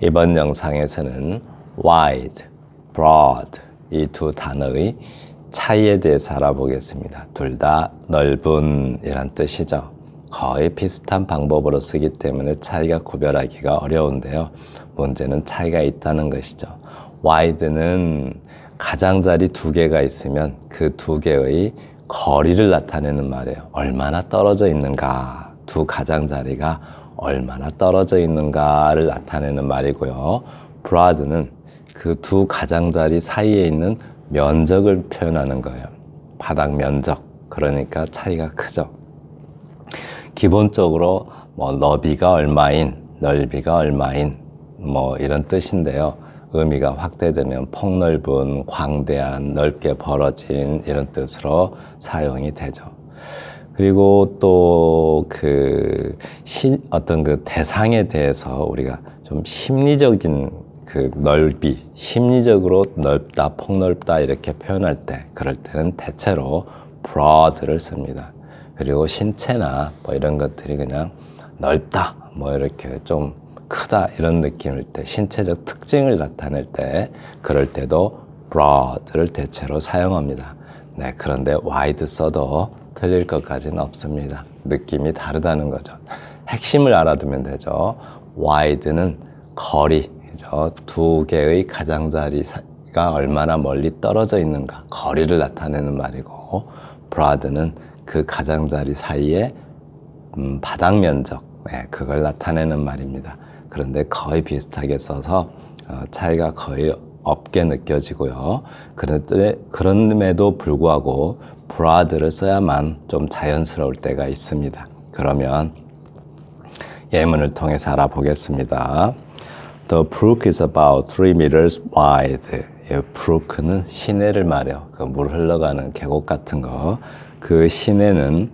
이번 영상에서는 wide, broad 이 두 단어의 차이에 대해서 알아보겠습니다. 둘 다 넓은 이란 뜻이죠. 거의 비슷한 방법으로 쓰기 때문에 차이가 구별하기가 어려운데요. 문제는 차이가 있다는 것이죠. wide는 가장자리 두 개가 있으면 그 두 개의 거리를 나타내는 말이에요. 얼마나 떨어져 있는가, 두 가장자리가 얼마나 떨어져 있는가를 나타내는 말이고요. broad는 그 두 가장자리 사이에 있는 면적을 표현하는 거예요. 바닥 면적. 그러니까 차이가 크죠. 기본적으로 너비가 얼마인, 넓이가 얼마인 이런 뜻인데요. 의미가 확대되면 폭넓은, 광대한, 넓게 벌어진 이런 뜻으로 사용이 되죠. 그리고 또 어떤 그 대상에 대해서 우리가 좀 심리적인 그 넓이, 심리적으로 넓다, 폭넓다 이렇게 표현할 때, 그럴 때는 대체로 broad를 씁니다. 그리고 신체나 이런 것들이 그냥 넓다, 이렇게 좀 크다 이런 느낌일 때, 신체적 특징을 나타낼 때, 그럴 때도 broad를 대체로 사용합니다. 네, 그런데 wide 써도 틀릴 것까지는 없습니다. 느낌이 다르다는 거죠. 핵심을 알아두면 되죠. wide는 거리, 두 개의 가장자리가 얼마나 멀리 떨어져 있는가, 거리를 나타내는 말이고, broad는 그 가장자리 사이의 바닥 면적, 그걸 나타내는 말입니다. 그런데 거의 비슷하게 써서 차이가 거의 없게 느껴지고요. 그럼에도 불구하고 broad를 써야만 좀 자연스러울 때가 있습니다. 그러면 예문을 통해서 알아보겠습니다. The brook is about 3 meters wide. brook는 시내를 말해요. 그 물 흘러가는 계곡 같은 거. 그 시내는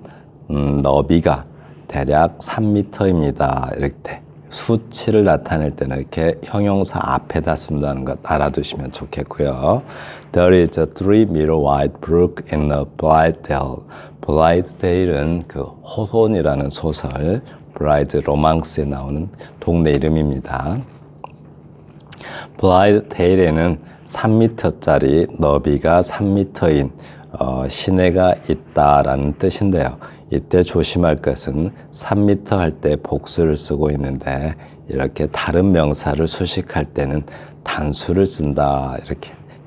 너비가 대략 3m입니다. 이렇게 수치를 나타낼 때는 이렇게 형용사 앞에다 쓴다는 것 알아두시면 좋겠고요. There is a 3 meter wide brook in the Blithedale. Blithedale은 그 호손이라는 소설, 브라이드 로망스에 나오는 동네 이름입니다. 블라이드데일에는 3m짜리 너비가 3m인 시내가 있다라는 뜻인데요. 이때 조심할 것은 3m 할 때 복수를 쓰고 있는데 이렇게 다른 명사를 수식할 때는 단수를 쓴다.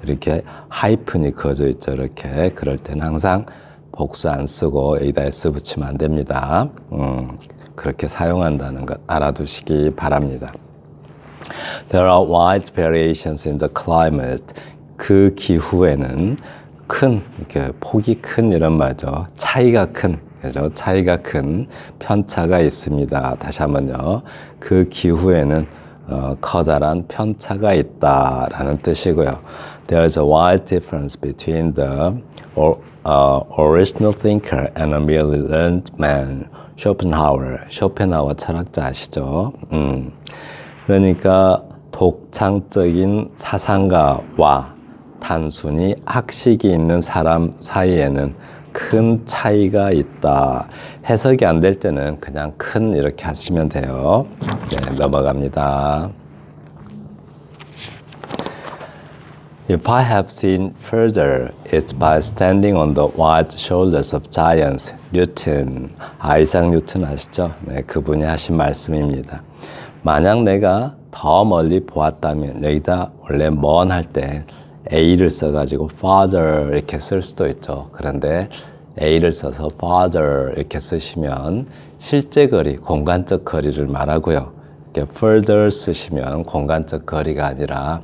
이렇게 하이픈이 그어져 있죠. 이렇게 그럴 때는 항상 복수 안 쓰고 여기다 s 붙이면 안 됩니다. 그렇게 사용한다는 것 알아두시기 바랍니다. There are wide variations in the climate. 그 기후에는 이렇게 폭이 큰 이런 말이죠. 차이가 큰, 그죠? 차이가 큰 편차가 있습니다. 다시 한번요. 그 기후에는 커다란 편차가 있다라는 뜻이고요. There's a wide difference between the original thinker and a merely learned man. 쇼펜하워 철학자 아시죠? 그러니까 독창적인 사상가와 단순히 학식이 있는 사람 사이에는 큰 차이가 있다. 해석이 안 될 때는 그냥 큰 이렇게 하시면 돼요. 네, 넘어갑니다. If I have seen further, it's by standing on the wide shoulders of giants. 뉴튼, 아이작 뉴튼 아시죠? 네, 그분이 하신 말씀입니다. 만약 내가 더 멀리 보았다면, 여기다 원래 먼 할 때 A를 써가지고 father 이렇게 쓸 수도 있죠. 그런데 A를 써서 father 이렇게 쓰시면 실제 거리, 공간적 거리를 말하고요. 이렇게 further 쓰시면 공간적 거리가 아니라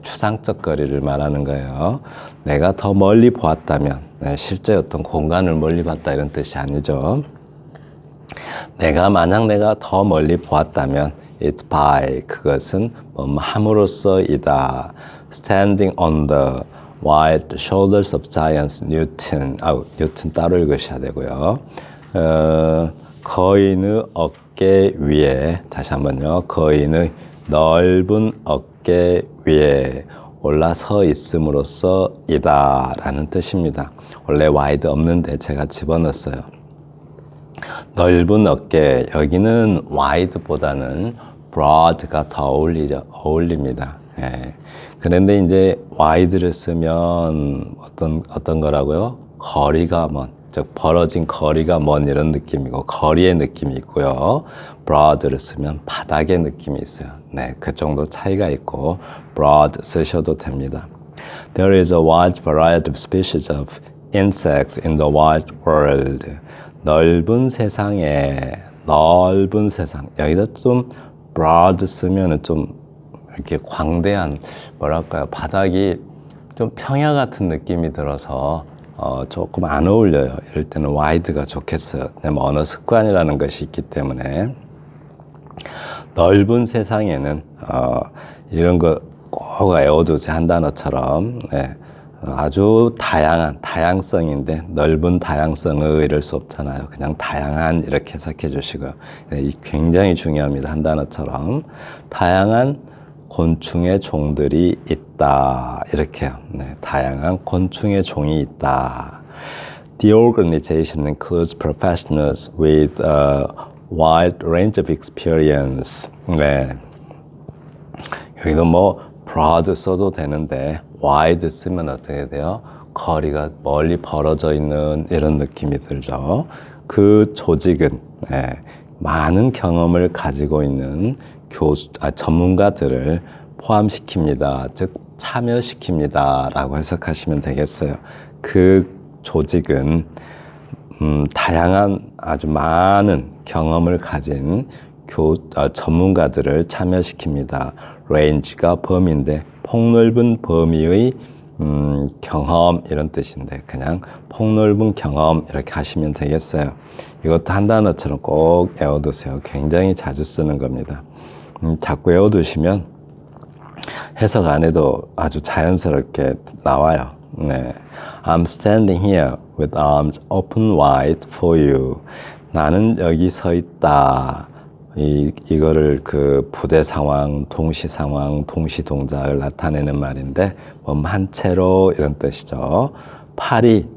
추상적 거리를 말하는 거예요. 내가 더 멀리 보았다면, 실제 어떤 공간을 멀리 봤다 이런 뜻이 아니죠. 만약 내가 더 멀리 보았다면 it's by, 그것은 함으로써이다. Standing on the wide shoulders of giants, 뉴튼. 뉴튼 따로 읽으셔야 되고요. 거인의 어깨 위에, 다시 한번요. 거인의 넓은 어깨 위에 올라서 있음으로써이다 라는 뜻입니다. 원래 wide 없는데 제가 집어넣었어요. 넓은 어깨, 여기는 wide보다는 broad가 더 어울립니다. 예. 그런데 이제 wide를 쓰면 어떤 거라고요? 거리가 먼, 즉 벌어진 거리가 먼 이런 느낌이고 거리의 느낌이 있고요. broad를 쓰면 바닥의 느낌이 있어요. 네, 그 정도 차이가 있고 broad 쓰셔도 됩니다. There is a wide variety of species of insects in the wide world. 넓은 세상에 넓은 세상. 여기다 좀 broad 쓰면은 좀 이렇게 광대한 뭐랄까요 바닥이 좀 평야 같은 느낌이 들어서 조금 안 어울려요. 이럴 때는 wide가 좋겠어요. 왜냐면 언어 습관이라는 것이 있기 때문에 넓은 세상에는 이런 거 꼭 외워두세요. 한 단어처럼 네. 아주 다양성인데 넓은 다양성의 이럴 수 없잖아요. 그냥 다양한 이렇게 해석해 주시고요. 네, 굉장히 중요합니다. 한 단어처럼 다양한 곤충의 종들이 있다 이렇게요. 네, 다양한 곤충의 종이 있다. The organization includes professionals with a wide range of experience. 네, 여기도 뭐 broad 써도 되는데 wide 쓰면 어떻게 돼요? 거리가 멀리 벌어져 있는 이런 느낌이 들죠. 그 조직은 많은 경험을 가지고 있는 전문가들을 포함시킵니다. 즉 참여시킵니다 라고 해석하시면 되겠어요. 그 조직은 다양한 아주 많은 경험을 가진 전문가들을 참여시킵니다. range가 범위인데 폭넓은 범위의 경험 이런 뜻인데 그냥 폭넓은 경험 이렇게 하시면 되겠어요. 이것도 한 단어처럼 꼭 외워두세요. 굉장히 자주 쓰는 겁니다. 자꾸 외워두시면 해석 안 해도 아주 자연스럽게 나와요. 네. I'm standing here with arms open wide for you. 나는 여기 서 있다. 이거를 그 부대 상황, 동시 상황, 동시 동작을 나타내는 말인데 몸 한 채로 이런 뜻이죠. 팔이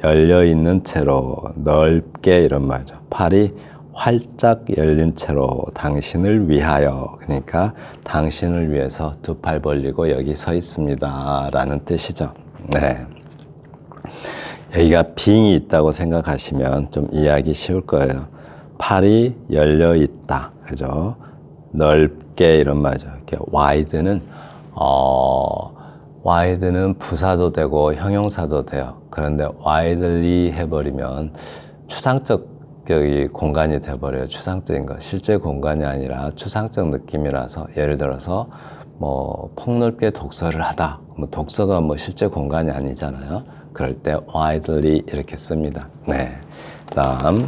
열려 있는 채로 넓게 이런 말이죠. 팔이 활짝 열린 채로 당신을 위하여 그러니까 당신을 위해서 두 팔 벌리고 여기 서 있습니다 라는 뜻이죠. 네. 여기가 빙이 있다고 생각하시면 좀 이해하기 쉬울 거예요. 팔이 열려 있다. 그죠? 넓게 이런 말이죠. 이렇게 wide는 부사도 되고 형용사도 돼요. 그런데 widely 해버리면 추상적 공간이 돼버려요. 추상적인 거. 실제 공간이 아니라 추상적 느낌이라서 예를 들어서 뭐 폭넓게 독서를 하다. 뭐 독서가 뭐 실제 공간이 아니잖아요. 그럴 때 widely 이렇게 씁니다. 네. 다음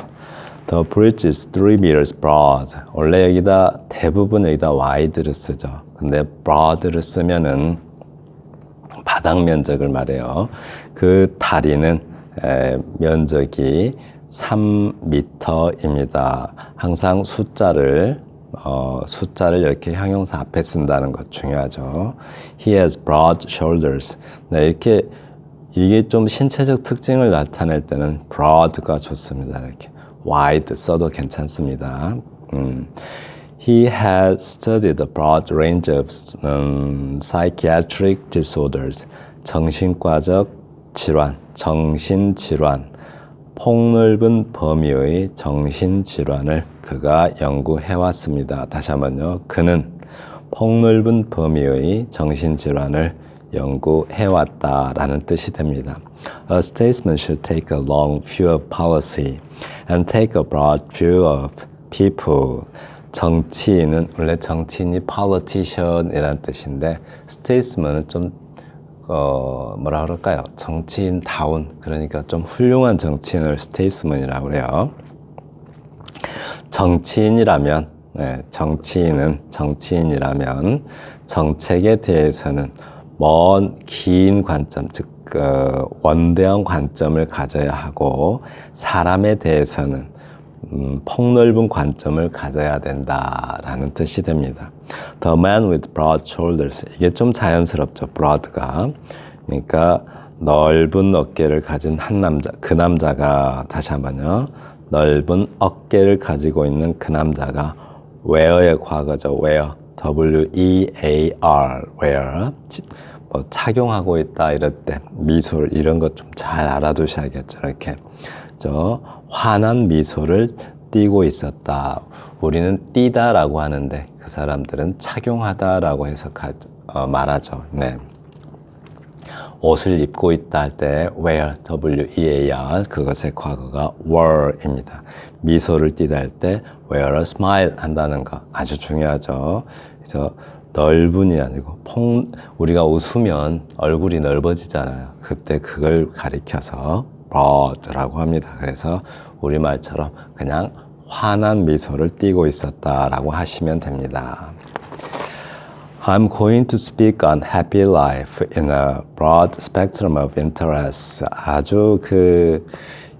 The bridge is 3 meters broad. 원래 여기다 대부분 여기다 wide를 쓰죠. 근데 broad를 쓰면은 바닥 면적을 말해요. 그 다리는 면적이 3m입니다. 항상 숫자를 이렇게 형용사 앞에 쓴다는 것 중요하죠. He has broad shoulders. 네, 이게 좀 신체적 특징을 나타낼 때는 broad가 좋습니다. 이렇게. wide 써도 괜찮습니다. He has studied a broad range of psychiatric disorders. 정신과적 질환, 정신질환, 폭넓은 범위의 정신질환을 그가 연구해왔습니다. 다시 한번요. 그는 폭넓은 범위의 정신질환을 연구해왔다라는 뜻이 됩니다. A statesman should take a long view of policy and take a broad view of people. 정치인은 원래 정치인이 politician이라는 뜻인데 statesman은 좀 뭐라 그럴까요? 정치인다운 그러니까 좀 훌륭한 정치인을 statesman이라고 그래요. 정치인이라면 정치인이라면 정책에 대해서는 긴 관점, 즉 원대한 관점을 가져야 하고 사람에 대해서는 폭넓은 관점을 가져야 된다라는 뜻이 됩니다. The man with broad shoulders. 이게 좀 자연스럽죠. broad가. 그러니까 넓은 어깨를 가진 한 남자, 그 남자가 다시 한번요. 넓은 어깨를 가지고 있는 그 남자가 wear의 과거죠. wear. W-E-A-R. wear. 뭐 착용하고 있다 이럴 때 미소를 이런 것 좀 잘 알아두셔야겠죠. 이렇게 환한 미소를 띠고 있었다. 우리는 띠다라고 하는데 그 사람들은 착용하다라고 해서 말하죠. 네. 옷을 입고 있다 할 때 wear, W-E-A-R, 그것의 과거가 were입니다. 미소를 띠다 할 때 wear a smile 한다는 거 아주 중요하죠. 그래서 넓은이 아니고 우리가 웃으면 얼굴이 넓어지잖아요. 그때 그걸 가리켜서 broad라고 합니다. 그래서 우리말처럼 그냥 환한 미소를 띠고 있었다라고 하시면 됩니다. I'm going to speak on happy life in a broad spectrum of interests. 아주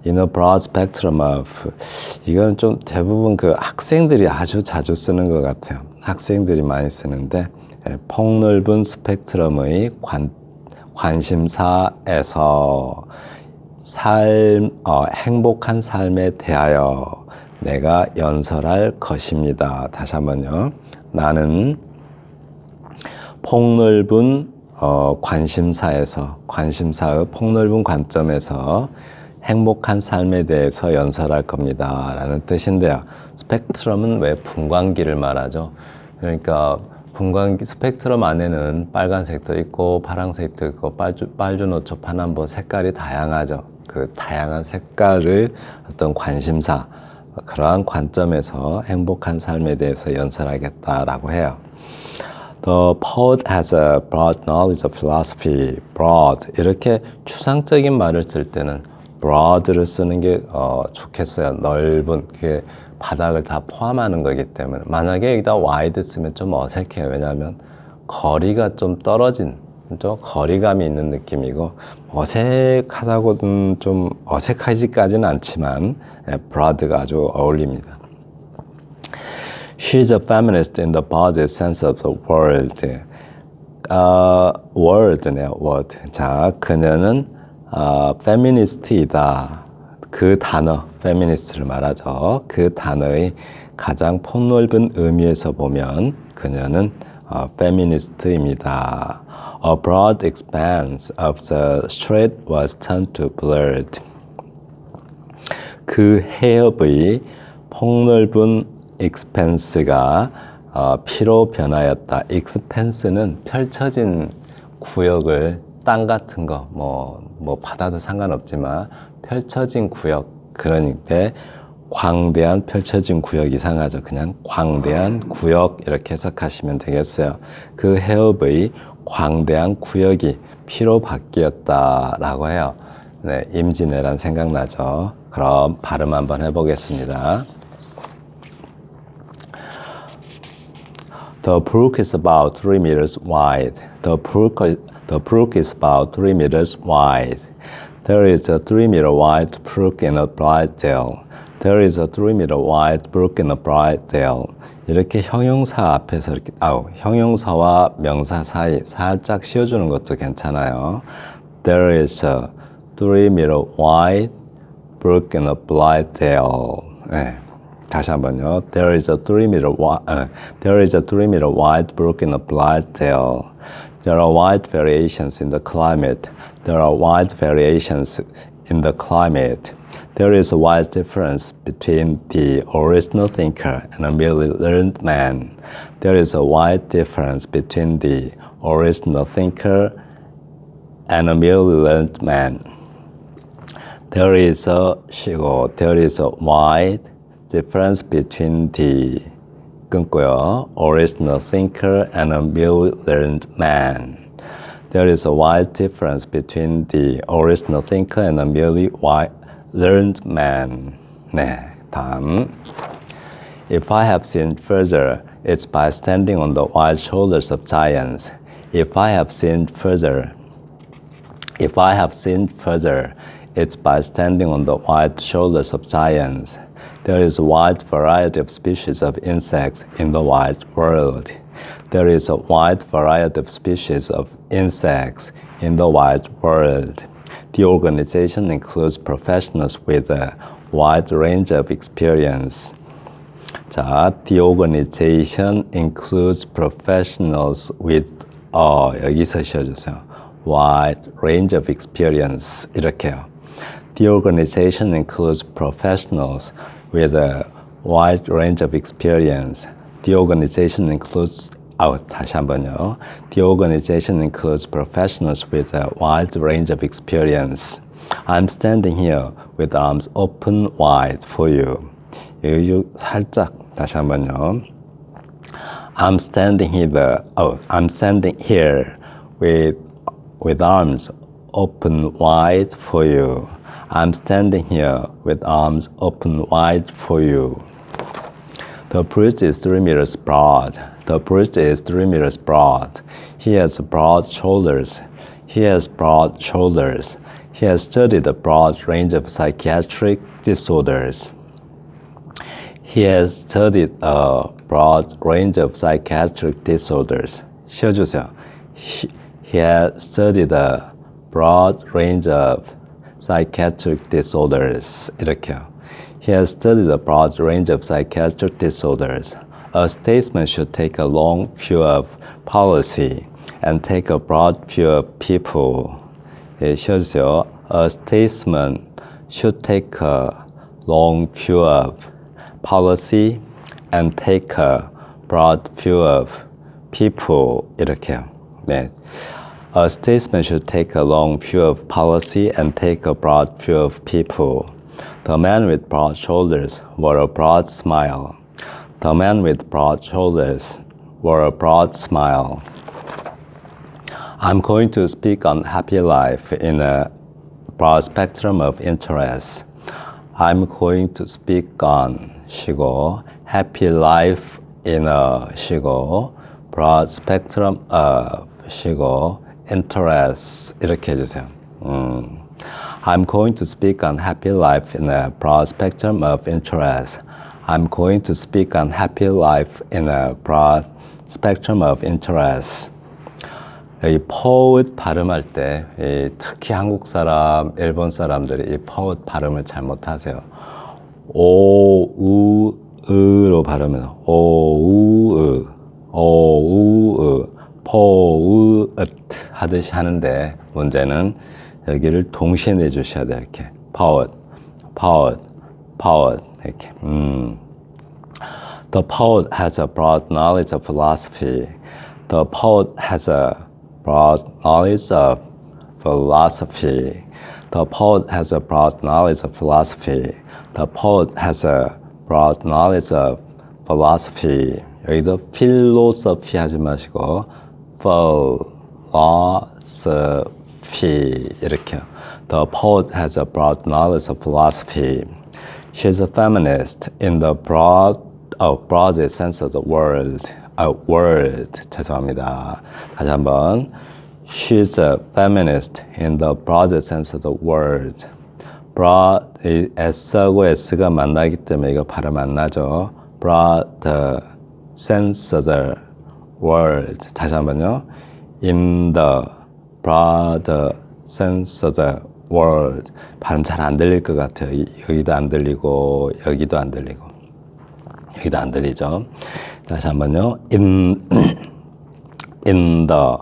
in a broad spectrum of 이건 좀 대부분 학생들이 아주 자주 쓰는 것 같아요. 학생들이 많이 쓰는데 폭넓은 스펙트럼의 관심사에서 행복한 삶에 대하여 내가 연설할 것입니다. 다시 한번요. 나는 폭넓은 관심사의 폭넓은 관점에서 행복한 삶에 대해서 연설할 겁니다. 라는 뜻인데요. 스펙트럼은 왜 분광기를 말하죠? 그러니까 분광기 스펙트럼 안에는 빨간색도 있고 파란색도 있고 빨주노초 파남보 색깔이 다양하죠. 그 다양한 색깔의 어떤 관심사, 그러한 관점에서 행복한 삶에 대해서 연설하겠다라고 해요. The poet has a broad knowledge of philosophy. broad 이렇게 추상적인 말을 쓸 때는 broad를 쓰는 게 좋겠어요. 넓은 그게 바닥을 다 포함하는 거기 때문에 만약에 여기다 wide 쓰면 좀 어색해요. 왜냐하면 거리가 좀 떨어진 거리감이 있는 느낌이고 어색하다고는 좀 어색하지까지는 않지만 broad가 아주 어울립니다. She's a feminist in the broad sense of the word. word네요. word. 자, 그녀는 페미니스트이다. 그 단어, feminist를 말하죠. 그 단어의 가장 폭넓은 의미에서 보면 그녀는 페미니스트입니다. A broad expanse of the street was turned to blurred. 그 해협의 폭넓은 expanse가 피로 변하였다. expanse는 펼쳐진 구역을 땅 같은 거, 뭐 바다도 상관없지만 펼쳐진 구역, 그러니까 광대한 펼쳐진 구역 이상하죠. 그냥 광대한 구역 이렇게 해석하시면 되겠어요. 그 해협의 광대한 구역이 피로 바뀌었다라고 해요. 네, 임진왜란 생각나죠. 그럼 발음 한번 해보겠습니다. The brook is about 3 meters wide. The brook is about 3 meters wide. There is a 3-meter wide brook in a bright dale. There is a 3-meter wide brook in a bright dale. 이렇게 형용사 앞에서 이렇게 형용사와 명사 사이 살짝 씌워주는 것도 괜찮아요. There is a 3-meter wide brook in a bright dale. 네. 다시 한번요. There is a 3-meter wide brook in a bright dale. There are wide variations in the climate. There are wide variations in the climate. There is a wide difference between the original thinker and a merely learned man. There is a wide difference between the original thinker and a merely learned man. There is a wide difference between the original thinker and a merely learned man. There is a wide difference between the original thinker and a merely learned man. 네, 다음. If I have seen further, it's by standing on the wide shoulders of giants. If I have seen further, it's by standing on the wide shoulders of giants. There is a wide variety of species of insects in the wide world. There is a wide variety of species of insects in the wide world. The organization includes professionals with a wide range of experience. 자, the organization includes professionals with 여기서 씌워주세요. wide range of experience 이렇게요. The organization includes professionals with a wide range of experience. The organization includes 다시 한번요. The organization includes professionals with a wide range of experience. I'm standing here with arms open wide for you. 여기 살짝 다시 한번요. I'm standing here with arms open wide for you. I'm standing here with arms open wide for you. The bridge is 3 meters broad. The bridge is 3 meters broad. He has broad shoulders. He has broad shoulders. He has studied a broad range of psychiatric disorders. He has studied a broad range of psychiatric disorders. 쉬어주세요. He has studied a broad range of psychiatric disorders. 이렇게요. He has studied a broad range of psychiatric disorders. A statesman should take a long view of policy and take a broad view of people. 예, 쉬어주세요. A statesman should take a long view of policy and take a broad view of people. 이렇게요. 네. A statesman should take a long view of policy and take a broad view of people. The man with broad shoulders wore a broad smile. The man with broad shoulders wore a broad smile. I'm going to speak on happy life in a broad spectrum of interests. I'm going to speak on 쉬고 happy life in a 쉬고 broad spectrum of 쉬고 interests 이렇게 해주세요. I'm going to speak on happy life in a broad spectrum of interests. I'm going to speak on happy life in a broad spectrum of interests. 이 포읒 발음할 때 특히 한국 사람, 일본 사람들이 이 포읒 발음을 잘 못하세요. 오, 우, 으로 발음해요. 오, 우, 으, 오, 우, 으, 포, 우, 으 하듯이 하는데 문제는 여기를 동시에 내주셔야 돼요. 이렇게 포읒, 포읒, 포읒 이렇게. The poet has a broad knowledge of philosophy. The poet has a broad knowledge of philosophy. The poet has a broad knowledge of philosophy. The poet has a broad knowledge of philosophy. 여기도 philosophy 하지 마시고 philosophy 이렇게요. The poet has a broad knowledge of philosophy. She's a feminist in the broadest sense of the word. 죄송합니다. 다시 한번. She's a feminist in the broadest sense of the word. broad, S하고 S가 만나기 때문에 이거 발음 안 나죠. broad sense of the word. 다시 한번요. In the broad sense of the word. 발음 잘 안 들릴 것 같아요. 여기도 안 들리고 여기도 안 들리고 여기도 안 들리죠. 다시 한번요. In the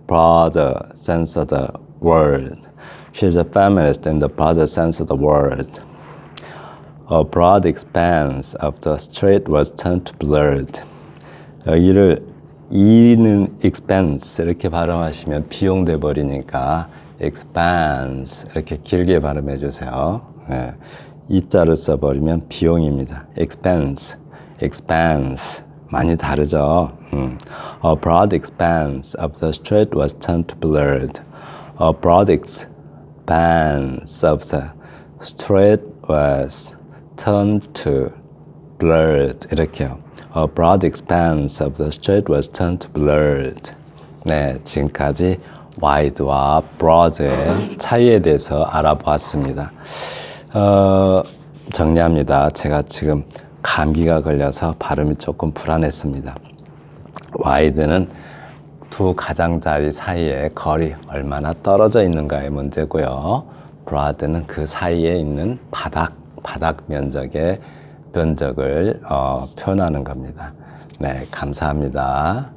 broad sense of the word. She's a feminist in the broad sense of the word. A broad expanse of the street was turned to blurred. 여기를 E는 expense 이렇게 발음하시면 비용 돼 버리니까 expense 이렇게 길게 발음해 주세요. 네. 이자를 써버리면 비용입니다. expense, expense 많이 다르죠. A broad expanse of the street was turned to blurred. A broad expanse of the street was turned to blurred. 이렇게요. A broad expanse of the street was turned to blurred. 네, 지금까지 wide와 broad의 차이에 대해서 알아보았습니다. 정리합니다. 제가 지금 감기가 걸려서 발음이 조금 불안했습니다. wide는 두 가장자리 사이의 거리 얼마나 떨어져 있는가의 문제고요. broad는 그 사이에 있는 바닥 면적의 보편적을 표현하는 겁니다. 네, 감사합니다.